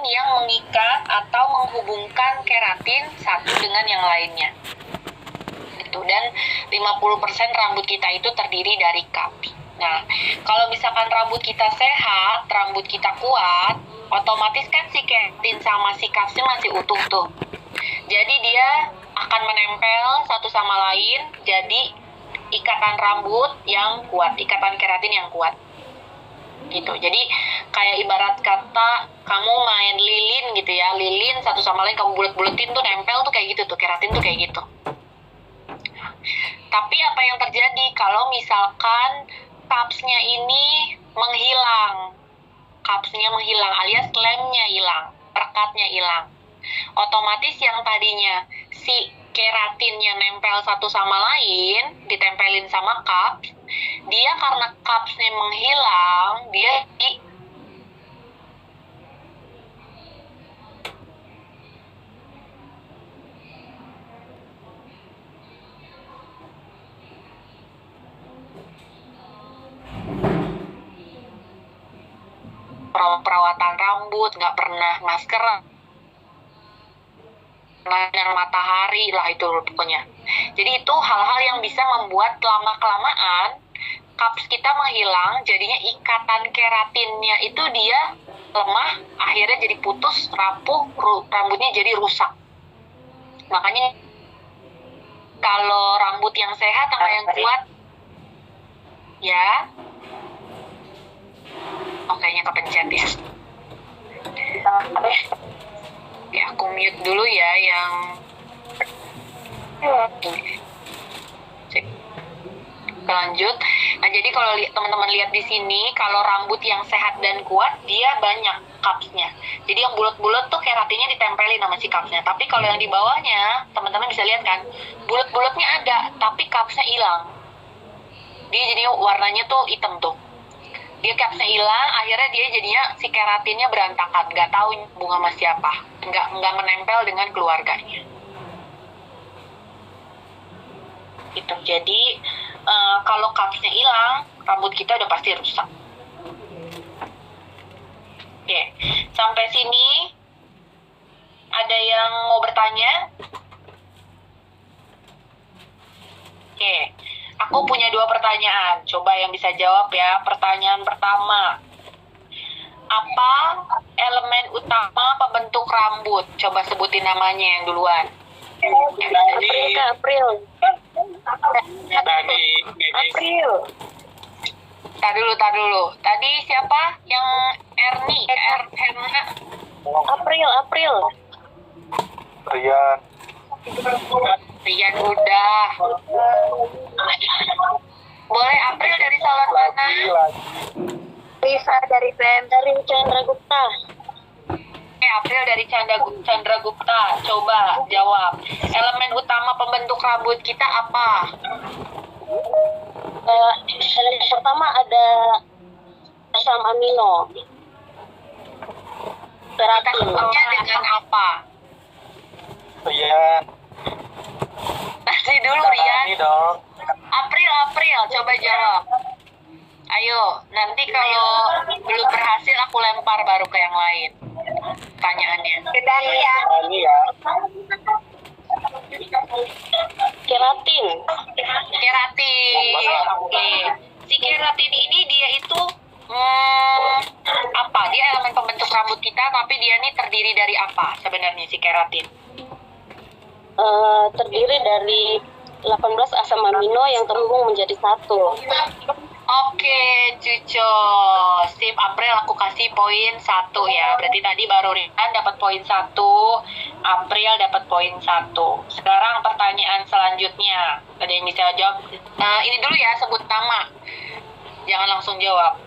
yang mengikat atau menghubungkan keratin satu dengan yang lainnya. Gitu. Dan 50% rambut kita itu terdiri dari kaps. Nah, kalau misalkan rambut kita sehat, rambut kita kuat, otomatis kan si keratin sama si kapsnya masih utuh tuh. Jadi dia akan menempel satu sama lain, jadi ikatan rambut yang kuat, ikatan keratin yang kuat. Gitu. Jadi kayak ibarat kata kamu main lilin gitu ya, lilin satu sama lain kamu bulet-buletin tuh nempel tuh kayak gitu tuh, keratin tuh kayak gitu. Tapi apa yang terjadi kalau misalkan kapsnya ini menghilang? Kapsnya menghilang alias lemnya hilang, perekatnya hilang. Otomatis yang tadinya si keratinnya nempel satu sama lain, ditempelin sama kaps, dia karena kapsnya menghilang, dia di perawatan rambut, nggak pernah masker, sinar matahari lah itu pokoknya. Jadi itu hal-hal yang bisa membuat lama-kelamaan kaps kita menghilang, jadinya ikatan keratinnya itu dia lemah, akhirnya jadi putus, rapuh, rambutnya jadi rusak. Makanya kalau rambut yang sehat sama yang kuat, ya, kayaknya kepencet ya. Ya, aku mute dulu ya yang lanjut. Nah, jadi kalau teman-teman lihat di sini, kalau rambut yang sehat dan kuat, dia banyak kapsnya. Jadi yang bulat-bulat tuh keratinnya ditempelin sama si kapsnya. Tapi kalau yang di bawahnya, teman-teman bisa lihat kan, bulat-bulatnya ada, tapi kapsnya hilang. Dia jadi warnanya tuh hitam tuh. Dia kapsnya hilang, akhirnya dia jadinya si keratinnya berantakan, nggak tahu bunga sama siapa, nggak menempel dengan keluarganya. Itu jadi kalau kapsnya hilang, rambut kita udah pasti rusak. Oke, sampai sini ada yang mau bertanya? Oke, aku punya 2 pertanyaan. Coba yang bisa jawab ya. Pertanyaan pertama, apa elemen utama pembentuk rambut? Coba sebutin namanya yang duluan. April. April. Tar dulu. Tadi siapa yang Erni? Herna? April. Rian udah. Boleh April dari salon mana? Lisa dari Chandragupta. April dari Chandragupta. Coba jawab. Elemen utama pembentuk rambut kita apa? Yang pertama ada asam amino. Kita sebutnya dengan apa? Rian. Nanti dulu Rian. April, coba jawab. Ayo, nanti kalau belum berhasil aku lempar baru ke yang lain pertanyaannya. Dani ya. Keratin. Oke. Si keratin ini dia itu apa? Dia elemen pembentuk rambut kita, tapi dia ini terdiri dari apa sebenarnya si keratin? Terdiri dari 18 asam amino yang terhubung menjadi satu. Oke, Cuco. Sip, April aku kasih poin 1 ya. Berarti tadi baru Rian dapat poin 1, April dapat poin 1. Sekarang pertanyaan selanjutnya. Ada yang bisa jawab? Ini dulu ya, sebut nama. Jangan langsung jawab.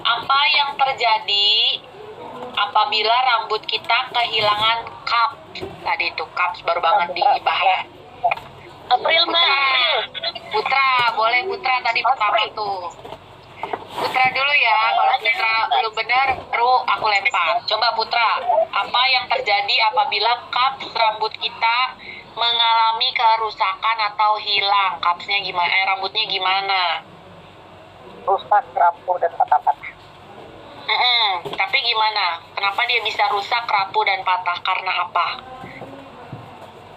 Apa yang terjadi apabila rambut kita kehilangan kaps? Tadi itu kaps baru banget dibahas. April, Mbak. Putra, boleh Putra tadi pertama tuh. Putra dulu ya, kalau Putra belum benar, baru aku lempar. Coba Putra, apa yang terjadi apabila kaps rambut kita mengalami kerusakan atau hilang? Kapsnya gimana? Rambutnya gimana? Rusak, rapuh, dan patah-patah. Tapi gimana? Kenapa dia bisa rusak, rapuh, dan patah? Karena apa?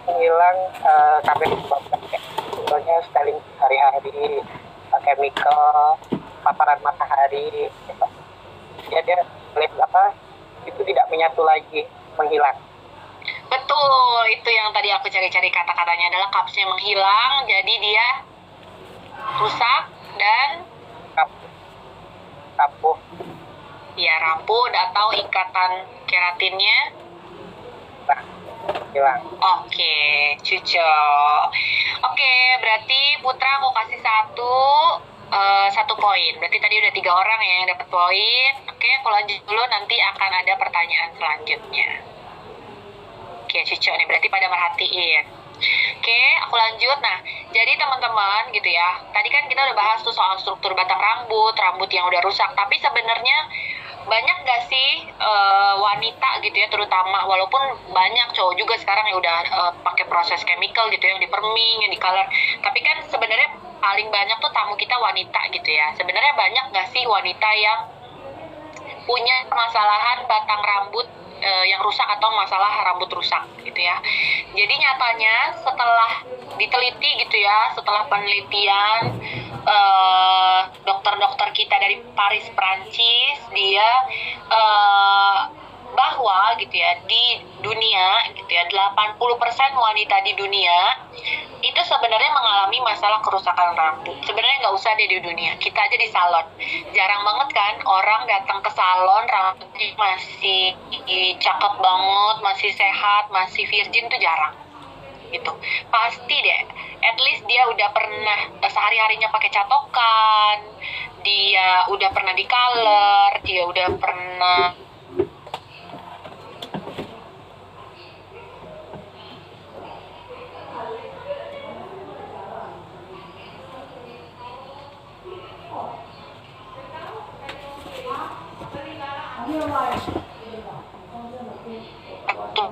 Menghilang karena disebabkan contohnya styling hari-hari, chemical, paparan matahari, gitu. Ya dia itu tidak menyatu lagi, menghilang. Betul, itu yang tadi aku cari-cari kata-katanya adalah cupsnya menghilang, jadi dia rusak dan Rapuh. ya rapuh atau ikatan keratinnya Nah, hilang. Oke, Cuco. Oke, berarti Putra aku kasih satu poin. Berarti tadi udah 3 orang ya yang dapat poin. Oke, aku lanjut dulu, nanti akan ada pertanyaan selanjutnya. Oke, Cuco nih berarti pada merhatiin. Oke, aku lanjut. Nah, jadi teman-teman gitu ya. Tadi kan kita udah bahas tuh soal struktur batang rambut yang udah rusak. Tapi sebenarnya banyak gak sih wanita gitu ya, terutama, walaupun banyak cowok juga sekarang yang udah pakai proses chemical gitu ya, yang di perming, yang di color. Tapi kan sebenarnya paling banyak tuh tamu kita wanita gitu ya. Sebenarnya banyak gak sih wanita yang punya permasalahan batang rambut yang rusak atau masalah rambut rusak gitu ya. Jadi nyatanya setelah diteliti gitu ya, setelah penelitian dokter-dokter kita dari Paris, Prancis, dia bahwa gitu ya di dunia gitu ya 80% wanita di dunia itu sebenarnya mengalami masalah kerusakan rambut. Sebenarnya nggak usah deh di dunia, kita aja di salon jarang banget kan orang datang ke salon rambutnya masih cakep banget, masih sehat, masih virgin tuh jarang gitu. Pasti deh at least dia udah pernah sehari-harinya pakai catokan, dia udah pernah di color, dia udah pernah tuh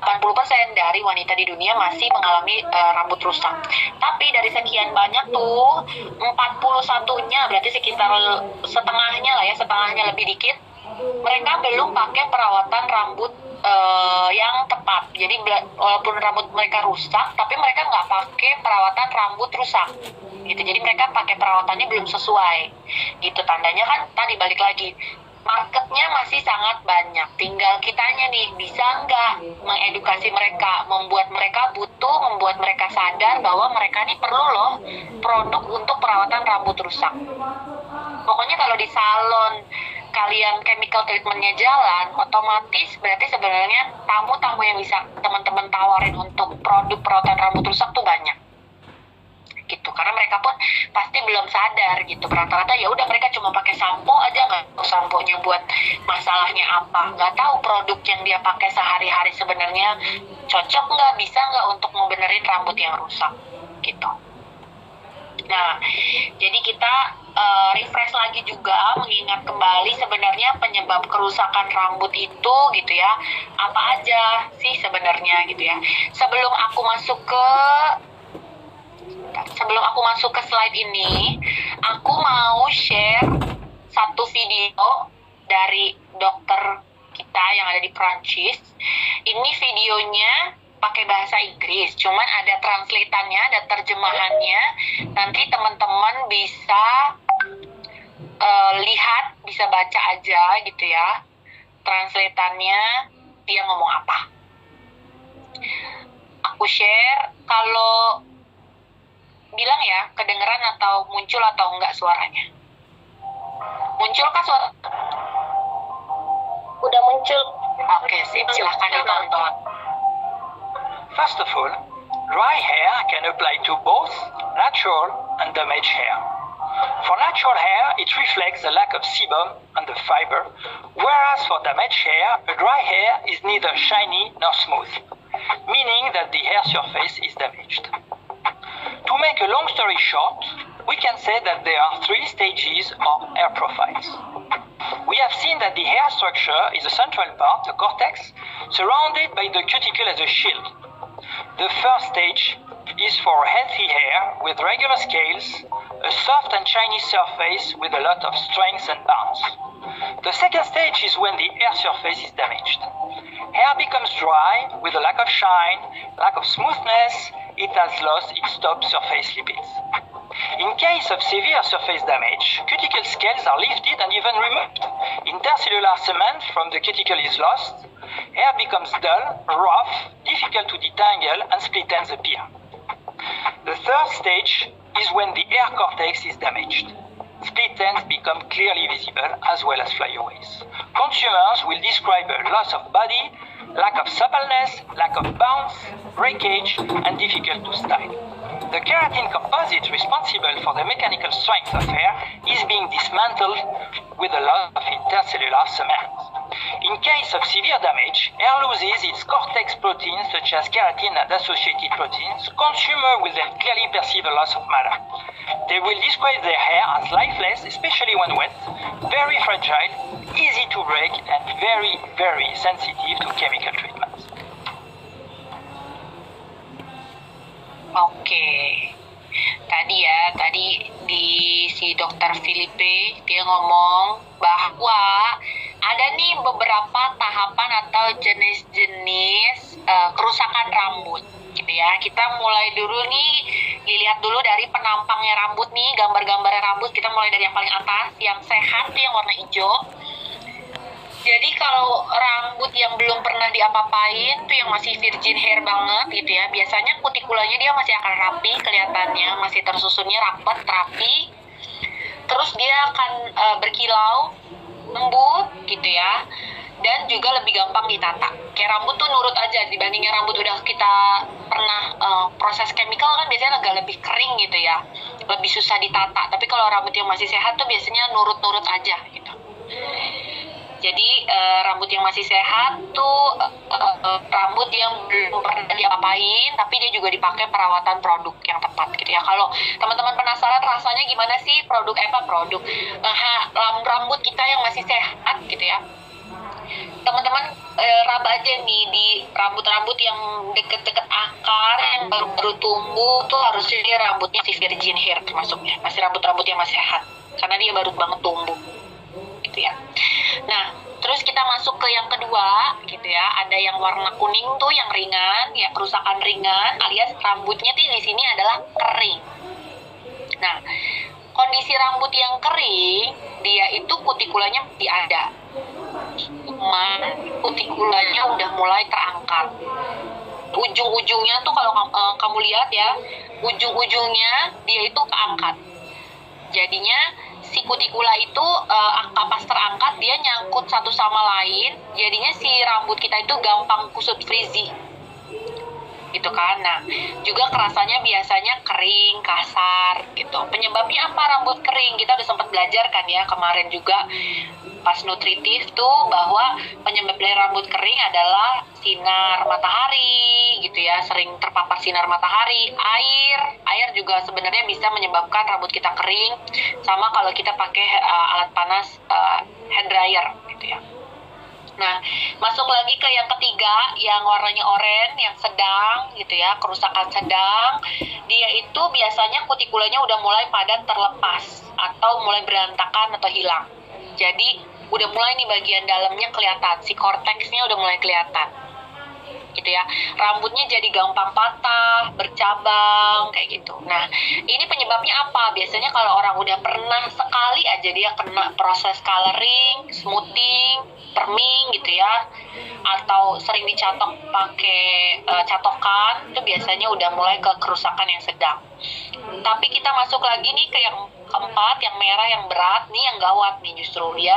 80% dari wanita di dunia masih mengalami rambut rusak. Tapi dari sekian banyak tuh 41-nya berarti sekitar setengahnya lah ya, setengahnya lebih dikit, mereka belum pakai perawatan rambut yang tepat. Jadi walaupun rambut mereka rusak, tapi mereka nggak pakai perawatan rambut rusak gitu. Jadi mereka pakai perawatannya belum sesuai gitu. Tandanya kan tadi balik lagi, marketnya masih sangat banyak. Tinggal kitanya nih bisa nggak mengedukasi mereka, membuat mereka sadar bahwa mereka nih perlu loh produk untuk perawatan rambut rusak. Pokoknya kalau di salon kalian chemical treatmentnya jalan, otomatis berarti sebenarnya tamu-tamu yang bisa teman-teman tawarin untuk produk perawatan rambut rusak tuh banyak gitu. Karena mereka pun pasti belum sadar gitu. Rata-rata ya udah mereka cuma pakai sampo aja, nggak tahu samponya buat masalahnya apa, nggak tahu produk yang dia pakai sehari-hari sebenarnya cocok nggak, bisa nggak untuk ngebenerin rambut yang rusak gitu. Nah, jadi kita refresh lagi juga, mengingat kembali sebenarnya penyebab kerusakan rambut itu gitu ya, apa aja sih sebenarnya gitu ya. Sebelum aku masuk ke slide ini, aku mau share satu video dari dokter kita yang ada di Prancis. Ini videonya pakai bahasa Inggris, cuman ada translatannya, ada terjemahannya. Nanti teman-teman bisa lihat, bisa baca aja gitu ya, translatannya dia ngomong apa. Aku share, kalau bilang ya kedengeran atau muncul atau enggak suaranya. Munculkah suara? Udah muncul. Oke, sip, silahkan ditonton. First of all, dry hair can apply to both natural and damaged hair. For natural hair, it reflects the lack of sebum and the fiber, whereas for damaged hair, a dry hair is neither shiny nor smooth, meaning that the hair surface is damaged. To make a long story short, we can say that there are 3 stages of hair profiles. We have seen that the hair structure is the central part, the cortex, surrounded by the cuticle as a shield. The first stage is for healthy hair with regular scales, a soft and shiny surface with a lot of strength and bounce. The second stage is when the hair surface is damaged. Hair becomes dry with a lack of shine, lack of smoothness, it has lost its top surface lipids. In case of severe surface damage, cuticle scales are lifted and even removed. Intercellular cement from the cuticle is lost, hair becomes dull, rough, difficult to detangle, and split ends appear. The third stage is when the hair cortex is damaged. Split ends become clearly visible as well as flyaways. Consumers will describe a loss of body, lack of suppleness, lack of bounce, breakage, and difficult to style. The keratin composite responsible for the mechanical strength of hair is being dismantled with a lot of intercellular cement. In case of severe damage, hair loses its cortex proteins such as keratin and associated proteins. Consumer will then clearly perceive a loss of matter. They will describe their hair as lifeless, especially when wet, very fragile, easy to break, and very, very sensitive to chemical treatments. Oke, tadi di si dokter Filipe dia ngomong bahwa ada nih beberapa tahapan atau jenis-jenis kerusakan rambut gitu ya. Kita mulai dulu nih, dilihat dulu dari penampangnya rambut nih, gambar-gambarnya rambut. Kita mulai dari yang paling atas, yang sehat tuh yang warna hijau. Jadi kalau rambut yang belum pernah diapa-apain tuh yang masih virgin hair banget gitu ya, biasanya kutikulanya dia masih akan rapi kelihatannya, masih tersusunnya rapat, rapi. Terus dia akan berkilau, lembut gitu ya, dan juga lebih gampang ditata. Kayak rambut tuh nurut aja dibandingnya rambut udah kita pernah proses chemical kan biasanya agak lebih kering gitu ya, lebih susah ditata. Tapi kalau rambut yang masih sehat tuh biasanya nurut-nurut aja gitu. Jadi rambut yang masih sehat tuh rambut yang belum pernah diapain, tapi dia juga dipakai perawatan produk yang tepat gitu ya. Kalau teman-teman penasaran rasanya gimana sih produk rambut kita yang masih sehat gitu ya, teman-teman raba aja nih di rambut-rambut yang deket-deket akar yang baru-baru tumbuh tuh harusnya dia rambutnya masih virgin hair termasuknya, masih rambut-rambut yang masih sehat karena dia baru banget tumbuh gitu ya. Nah, terus kita masuk ke yang kedua gitu ya. Ada yang warna kuning tuh yang ringan, ya kerusakan ringan alias rambutnya tuh di sini adalah kering. Nah, kondisi rambut yang kering, dia itu kutikulanya masih ada. Cuman kutikulanya udah mulai terangkat. Ujung-ujungnya tuh kalau kamu lihat ya, ujung-ujungnya dia itu keangkat. Jadinya si kutikula itu pas terangkat dia nyangkut satu sama lain, jadinya si rambut kita itu gampang kusut frizzy gitu kan. Nah, juga kerasanya biasanya kering, kasar gitu. Penyebabnya apa rambut kering? Kita udah sempat belajar kan ya kemarin juga pas nutritif tuh bahwa penyebab dari rambut kering adalah sinar matahari gitu ya, sering terpapar sinar matahari, air juga sebenarnya bisa menyebabkan rambut kita kering, sama kalau kita pakai alat panas hand dryer gitu ya. Nah, masuk lagi ke yang ketiga, yang warnanya oranye, yang sedang gitu ya, kerusakan sedang. Dia itu biasanya kutikulanya udah mulai pada terlepas atau mulai berantakan atau hilang. Jadi udah mulai nih bagian dalamnya kelihatan, si korteksnya udah mulai kelihatan gitu ya. Rambutnya jadi gampang patah, bercabang kayak gitu. Nah, ini penyebabnya apa? Biasanya kalau orang udah pernah sekali aja dia kena proses coloring, smoothing, perming gitu ya, atau sering dicatok pakai catokan, itu biasanya udah mulai ke kerusakan yang sedang. Tapi kita masuk lagi nih ke yang keempat, yang merah, yang berat nih, yang gawat nih, justru dia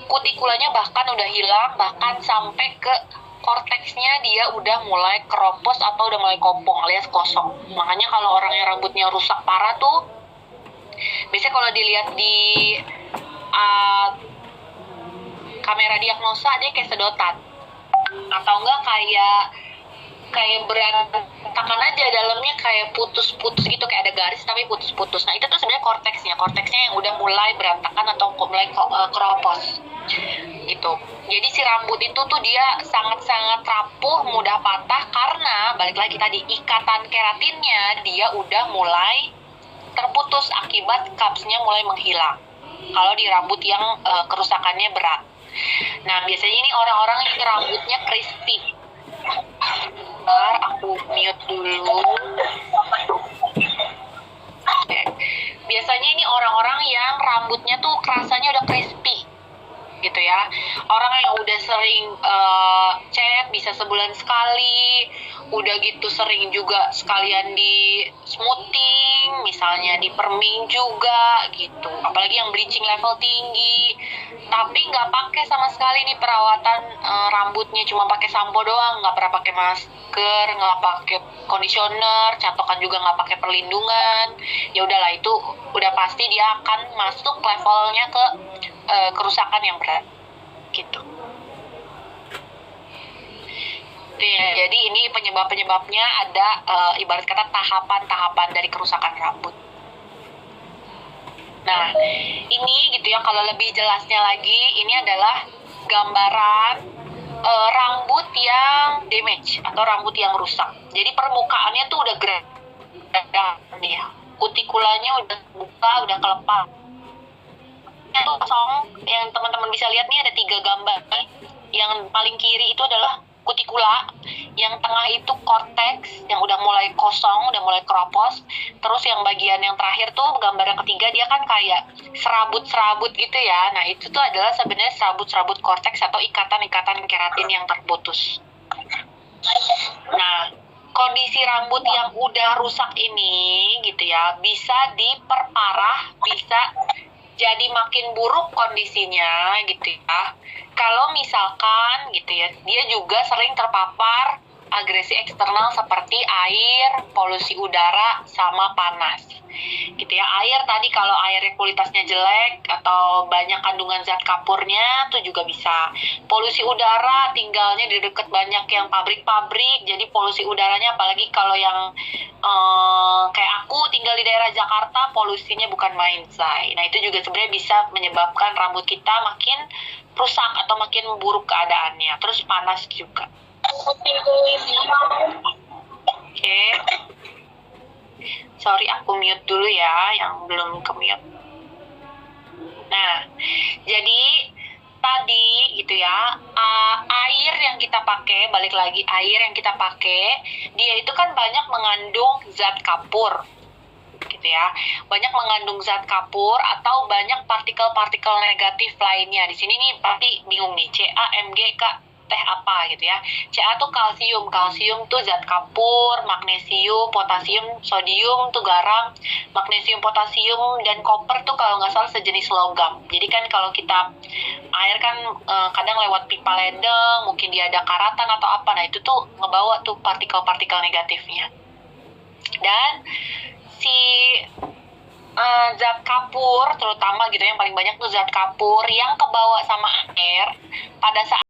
kutikulanya bahkan udah hilang, bahkan sampai ke korteksnya dia udah mulai keropos atau udah mulai kopong alias kosong. Makanya kalau orang yang rambutnya rusak parah tuh biasanya kalau dilihat di kamera diagnosa dia kayak sedotan atau enggak kayak berantakan aja, dalamnya kayak putus-putus gitu, kayak ada garis tapi putus-putus. Nah, itu tuh sebenarnya korteksnya yang udah mulai berantakan atau mulai keropos gitu. Jadi si rambut itu tuh dia sangat-sangat rapuh, mudah patah karena balik lagi tadi ikatan keratinnya dia udah mulai terputus akibat cupsnya mulai menghilang. Kalau di rambut yang kerusakannya berat. Nah, biasanya ini orang-orang yang rambutnya crispy. Bentar, aku mute dulu. Oke. Biasanya ini orang-orang yang rambutnya tuh kerasanya udah crispy gitu ya. Orang yang udah sering cat bisa sebulan sekali, udah gitu sering juga sekalian di smoothing, misalnya di perming juga gitu. Apalagi yang bleaching level tinggi, tapi nggak pakai sama sekali nih perawatan rambutnya, cuma pakai sampo doang, nggak pernah pakai masker, nggak pakai conditioner, catokan juga nggak pakai perlindungan. Ya udahlah, itu udah pasti dia akan masuk levelnya ke kerusakan yang berat gitu. Jadi ini penyebabnya ada ibarat kata tahapan-tahapan dari kerusakan rambut. Nah, ini gitu ya, kalau lebih jelasnya lagi, ini adalah gambaran rambut yang damage atau rambut yang rusak. Jadi permukaannya tuh udah gerak ya, kutikulanya udah buka, udah kelepar. Itu kosong, yang teman-teman bisa lihat nih ada 3 gambar. Yang paling kiri itu adalah kutikula, yang tengah itu cortex yang udah mulai kosong, udah mulai keropos. Terus yang bagian yang terakhir tuh gambar yang ketiga, dia kan kayak serabut-serabut gitu ya. Nah, itu tuh adalah sebenarnya serabut-serabut cortex atau ikatan-ikatan keratin yang terputus. Nah, kondisi rambut yang udah rusak ini gitu ya, bisa diperparah, bisa jadi makin buruk kondisinya gitu ya. Kalau misalkan gitu ya, dia juga sering terpapar agresi eksternal seperti air, polusi udara, sama panas. Gitu ya. Air tadi kalau airnya kualitasnya jelek atau banyak kandungan zat kapurnya tuh juga bisa. Polusi udara tinggalnya di dekat banyak yang pabrik-pabrik, jadi polusi udaranya apalagi kalau yang kayak aku tinggal di daerah Jakarta, polusinya bukan main, say. Nah, itu juga sebenarnya bisa menyebabkan rambut kita makin rusak atau makin buruk keadaannya. Terus panas juga. Oke. Sorry, aku mute dulu ya yang belum ke-mute. Nah, jadi tadi gitu ya, air yang kita pakai, balik lagi, air yang kita pakai, dia itu kan banyak mengandung zat kapur gitu ya. Banyak mengandung zat kapur atau banyak partikel-partikel negatif lainnya. Di sini nih pasti bingung nih, Ca, Mg, K, teh apa gitu ya. Ca tuh kalsium, kalsium tuh zat kapur, magnesium, potasium, sodium tuh garam, magnesium, potasium, dan koper tuh kalau nggak salah sejenis logam. Jadi kan kalau kita air kan kadang lewat pipa ledeng, mungkin dia ada karatan atau apa, nah itu tuh ngebawa tuh partikel-partikel negatifnya. Dan si zat kapur terutama gitu yang paling banyak tuh zat kapur yang kebawa sama air pada saat